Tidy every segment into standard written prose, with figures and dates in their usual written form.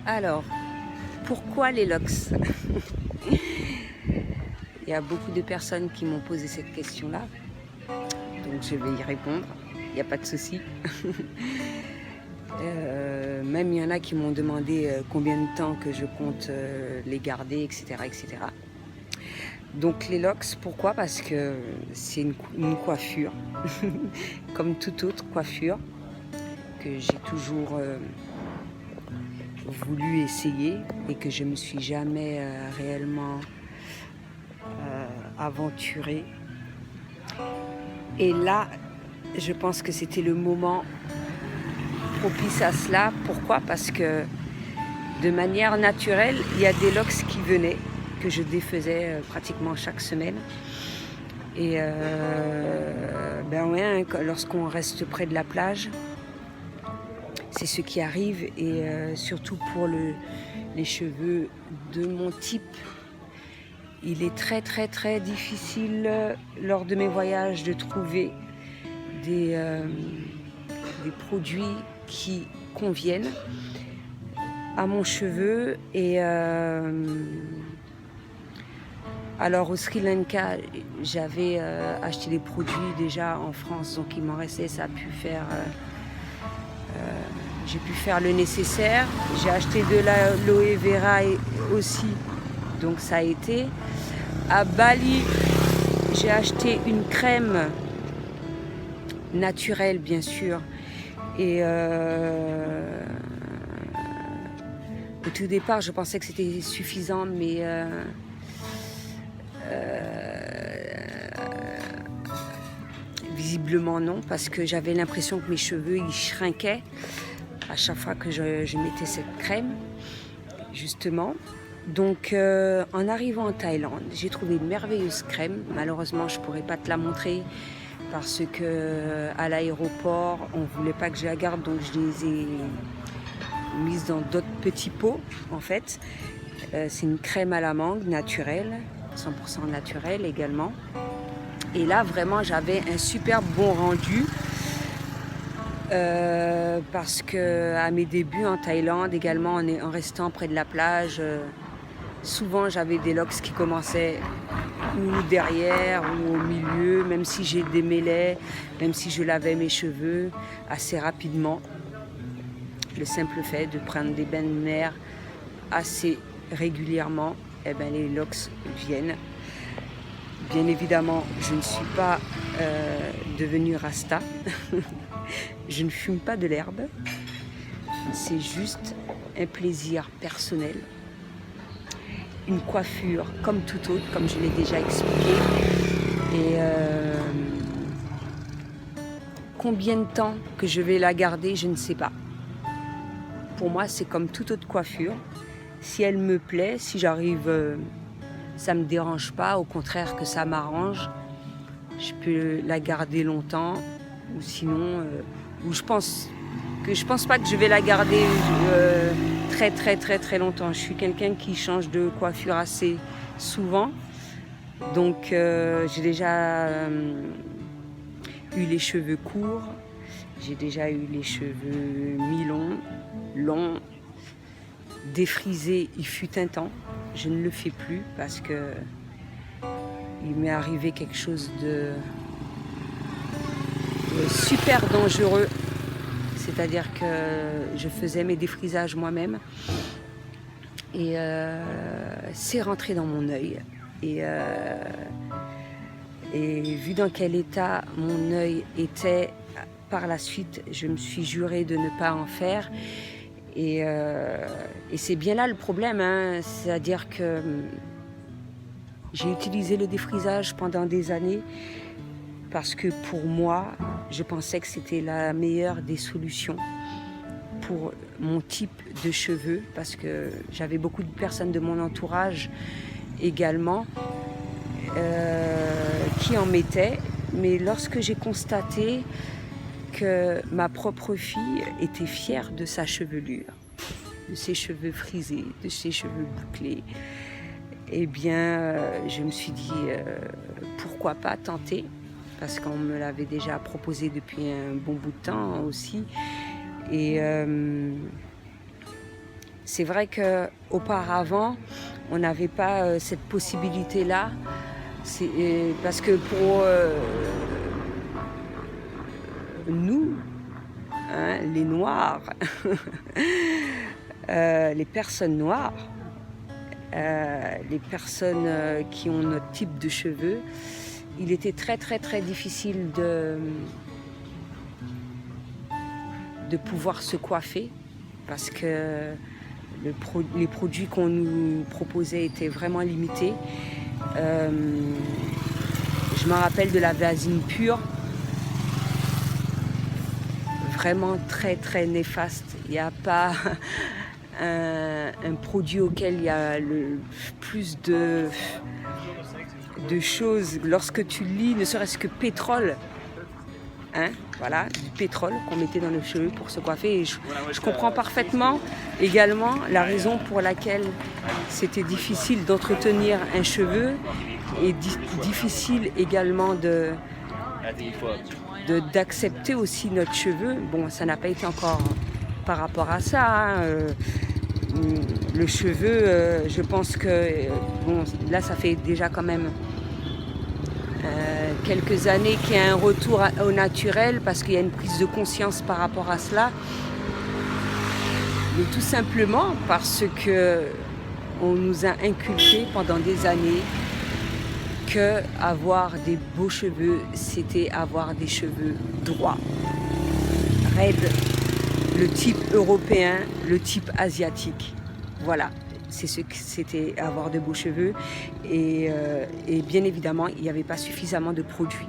Alors, pourquoi les locks? Il y a beaucoup de personnes qui m'ont posé cette question-là, donc je vais y répondre, il n'y a pas de souci. Même il y en a qui m'ont demandé combien de temps que je compte les garder, etc., etc. Donc les locks, pourquoi? Parce que c'est une coiffure, comme toute autre coiffure, que j'ai toujours voulu essayer et que je me suis jamais réellement aventurée. Et là, je pense que c'était le moment propice à cela. Pourquoi? Parce que de manière naturelle, il y a des locks qui venaient, que je défaisais pratiquement chaque semaine. Et ben ouais, lorsqu'on reste près de la plage, c'est ce qui arrive. Et surtout pour les cheveux de mon type, il est très très très difficile lors de mes voyages de trouver des produits qui conviennent à mon cheveu. Et alors au Sri Lanka, j'avais acheté des produits déjà en France, donc il m'en restait, ça a pu faire j'ai pu faire le nécessaire. J'ai acheté de l'aloe vera aussi, donc ça a été. À Bali, j'ai acheté une crème naturelle, bien sûr. Et au tout départ, je pensais que c'était suffisant, mais visiblement non, parce que j'avais l'impression que mes cheveux ils shrinkaient à chaque fois que je mettais cette crème, justement. Donc en arrivant en Thaïlande, j'ai trouvé une merveilleuse crème. Malheureusement, je ne pourrais pas te la montrer parce que à l'aéroport, on ne voulait pas que je la garde, donc je les ai mises dans d'autres petits pots, en fait. C'est une crème à la mangue naturelle, 100% naturelle également. Et là, vraiment, j'avais un super bon rendu. Parce que à mes débuts en Thaïlande également, en restant près de la plage, souvent j'avais des locks qui commençaient ou derrière ou au milieu, même si j'ai démêlais, même si je lavais mes cheveux assez rapidement. Le simple fait de prendre des bains de mer assez régulièrement, eh ben, les locks viennent. Bien évidemment, je ne suis pas devenue rasta. Je ne fume pas de l'herbe. C'est juste un plaisir personnel. Une coiffure comme tout autre, comme je l'ai déjà expliqué. Et combien de temps que je vais la garder, je ne sais pas. Pour moi, c'est comme toute autre coiffure. Si elle me plaît, si j'arrive, ça ne me dérange pas. Au contraire que ça m'arrange. Je peux la garder longtemps. Ou sinon, je pense pas que je vais la garder très très très très longtemps. Je suis quelqu'un qui change de coiffure assez souvent. Donc j'ai déjà eu les cheveux courts, j'ai déjà eu les cheveux mi-longs, longs, défrisés, il fut un temps. Je ne le fais plus parce que il m'est arrivé quelque chose de super dangereux. C'est-à-dire que je faisais mes défrisages moi-même et c'est rentré dans mon œil. Et vu dans quel état mon œil était, par la suite, je me suis juré de ne pas en faire. Et c'est bien là le problème, hein. C'est-à-dire que j'ai utilisé le défrisage pendant des années parce que pour moi, je pensais que c'était la meilleure des solutions pour mon type de cheveux, parce que j'avais beaucoup de personnes de mon entourage également qui en mettaient. Mais lorsque j'ai constaté que ma propre fille était fière de sa chevelure, de ses cheveux frisés, de ses cheveux bouclés, eh bien, je me suis dit, pourquoi pas tenter, parce qu'on me l'avait déjà proposé depuis un bon bout de temps aussi. Et C'est vrai qu'auparavant, on n'avait pas cette possibilité-là. Parce que pour nous, hein, les Noirs, les personnes noires, les personnes qui ont notre type de cheveux, il était très très très difficile de pouvoir se coiffer parce que les produits qu'on nous proposait étaient vraiment limités. Je me rappelle de la vasine pure, vraiment très très néfaste. Il n'y a pas un produit auquel il y a le plus de choses. Lorsque tu lis, ne serait-ce que pétrole, hein, voilà, du pétrole qu'on mettait dans les cheveux pour se coiffer. Et je comprends parfaitement également la raison pour laquelle c'était difficile d'entretenir un cheveu et difficile également d'accepter aussi notre cheveu. Bon, ça n'a pas été encore par rapport à ça, hein. Le cheveu, je pense que bon, là ça fait déjà quand même quelques années qu'il y a un retour au naturel parce qu'il y a une prise de conscience par rapport à cela. Mais tout simplement parce que on nous a inculqué pendant des années que avoir des beaux cheveux, c'était avoir des cheveux droits, raides, le type européen, le type asiatique. Voilà, c'est ce que c'était avoir de beaux cheveux. Et bien évidemment, il n'y avait pas suffisamment de produits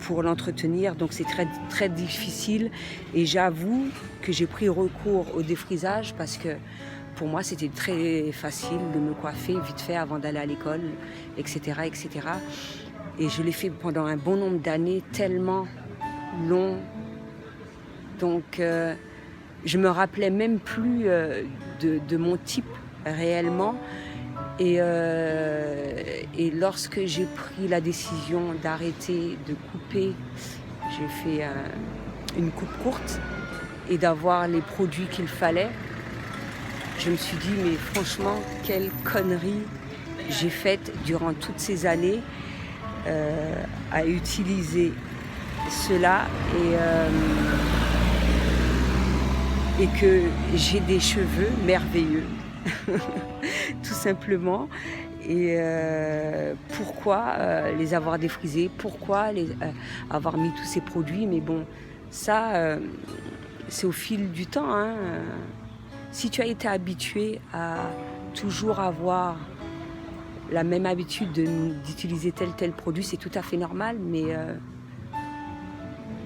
pour l'entretenir, donc c'est très, très difficile. Et j'avoue que j'ai pris recours au défrisage parce que pour moi, c'était très facile de me coiffer vite fait avant d'aller à l'école, etc., etc. Et je l'ai fait pendant un bon nombre d'années, tellement long. Donc, je me rappelais même plus de mon type réellement. Et lorsque j'ai pris la décision d'arrêter de couper, j'ai fait une coupe courte et d'avoir les produits qu'il fallait. Je me suis dit, mais franchement, quelle connerie j'ai faite durant toutes ces années à utiliser cela et que j'ai des cheveux merveilleux, tout simplement. Et pourquoi les avoir défrisés, pourquoi avoir mis tous ces produits, mais bon, ça, c'est au fil du temps, hein. Si tu as été habitué à toujours avoir la même habitude d'utiliser tel produit, c'est tout à fait normal. Mais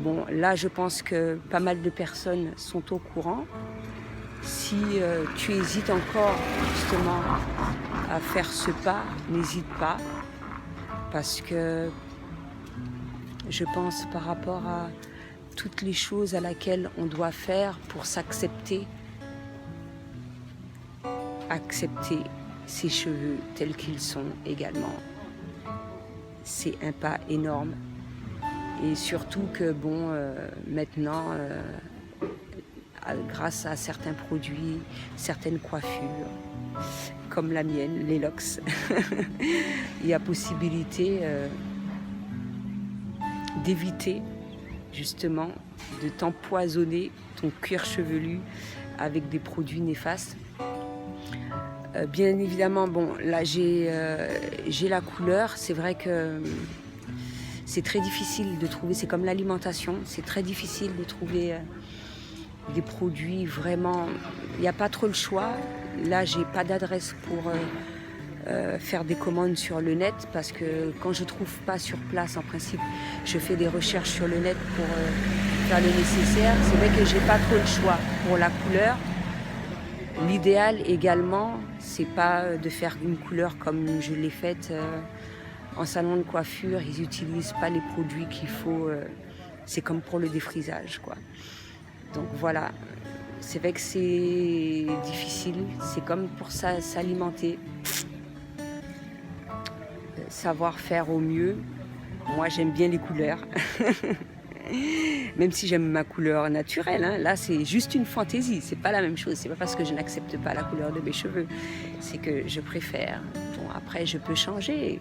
bon, là, je pense que pas mal de personnes sont au courant. Si tu hésites encore justement à faire ce pas, n'hésite pas. Parce que je pense par rapport à toutes les choses à laquelle on doit faire pour s'accepter, accepter ses cheveux tels qu'ils sont également. C'est un pas énorme. Et surtout que bon, maintenant, grâce à certains produits, certaines coiffures, comme la mienne, les locks, il y a possibilité d'éviter justement de t'empoisonner ton cuir chevelu avec des produits néfastes. Bien évidemment, bon, là j'ai la couleur. C'est vrai que c'est très difficile de trouver, c'est comme l'alimentation, c'est très difficile de trouver des produits vraiment. Il n'y a pas trop le choix. Là, j'ai pas d'adresse pour faire des commandes sur le net parce que quand je trouve pas sur place, en principe, je fais des recherches sur le net pour faire le nécessaire. C'est vrai que j'ai pas trop le choix pour la couleur. L'idéal également, c'est pas de faire une couleur comme je l'ai faite en salon de coiffure. Ils n'utilisent pas les produits qu'il faut. C'est comme pour le défrisage, quoi. Donc voilà, c'est vrai que c'est difficile. C'est comme pour s'alimenter. Savoir faire au mieux. Moi, j'aime bien les couleurs. Même si j'aime ma couleur naturelle, hein, là c'est juste une fantaisie, c'est pas la même chose. C'est pas parce que je n'accepte pas la couleur de mes cheveux, c'est que je préfère. Bon, après je peux changer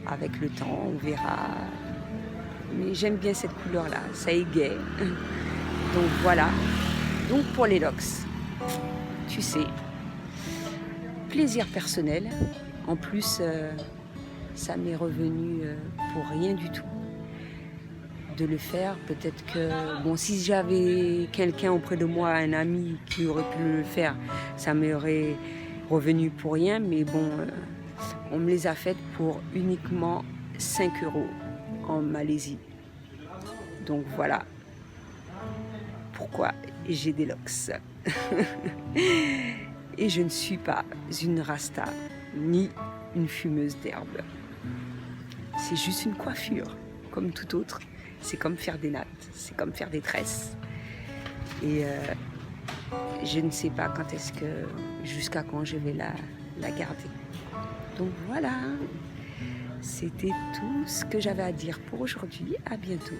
avec le temps, on verra. Mais j'aime bien cette couleur-là, ça égaye. Donc voilà. Donc pour les locks, tu sais, plaisir personnel. En plus, ça m'est revenu pour rien du tout de le faire. Peut-être que, bon, si j'avais quelqu'un auprès de moi, un ami qui aurait pu le faire, ça m'aurait revenu pour rien. Mais bon, on me les a faites pour uniquement 5 € en Malaisie. Donc voilà pourquoi j'ai des locks. Et je ne suis pas une rasta, ni une fumeuse d'herbe. C'est juste une coiffure, comme tout autre. C'est comme faire des nattes, c'est comme faire des tresses. Et je ne sais pas quand est-ce que, jusqu'à quand je vais la garder. Donc voilà, c'était tout ce que j'avais à dire pour aujourd'hui. À bientôt.